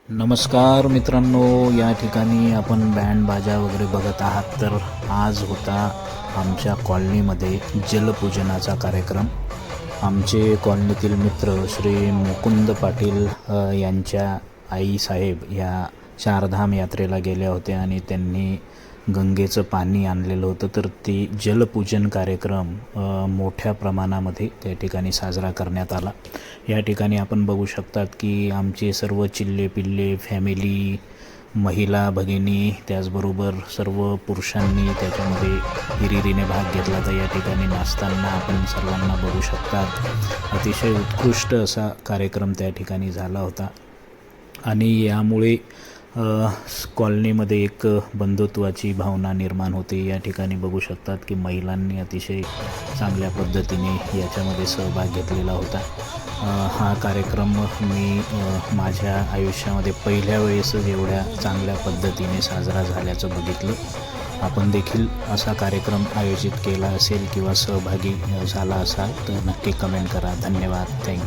नमस्कार मित्रांनो, या ठिकाणी आपण बँड बाजा वगैरे बघत आहात. तर आज होता आमच्या कॉलनीमध्ये जलपूजनाचा कार्यक्रम. आमचे कॉलनीतील मित्र श्री मुकुंद पाटील यांच्या आईसाहेब ह्या चारधाम यात्रेला गेल्या होत्या आणि त्यांनी गंगेचं पाणी आणलेलं होतं. तर ते जलपूजन कार्यक्रम मोठ्या प्रमाणामध्ये त्या ठिकाणी साजरा करण्यात आला. या ठिकाणी आपण बघू शकतात की आमचे सर्व चिल्ले पिल्ले फॅमिली, महिला भगिनी, त्याचबरोबर सर्व पुरुषांनी त्याच्यामध्ये हिरिरीने भाग घेतला. तर या ठिकाणी नाचताना आपण सर्वांना बघू शकतात. अतिशय उत्कृष्ट असा कार्यक्रम त्या ठिकाणी झाला होता आणि यामुळे कॉलनीमध्ये एक बंधुत्वाची भावना निर्माण होते. या ठिकाणी बघू शकतात की महिलांनी अतिशय चांगल्या पद्धतीने याच्यामध्ये सहभाग घेतलेला होता. हा कार्यक्रम मी माझ्या आयुष्यामध्ये पहिल्या वेळेसच एवढ्या चांगल्या पद्धतीने साजरा झाल्याचं बघितलं. आपण देखील असा कार्यक्रम आयोजित केला असेल किंवा सहभागी झाला असाल तर नक्की कमेंट करा. धन्यवाद. थँक्यू.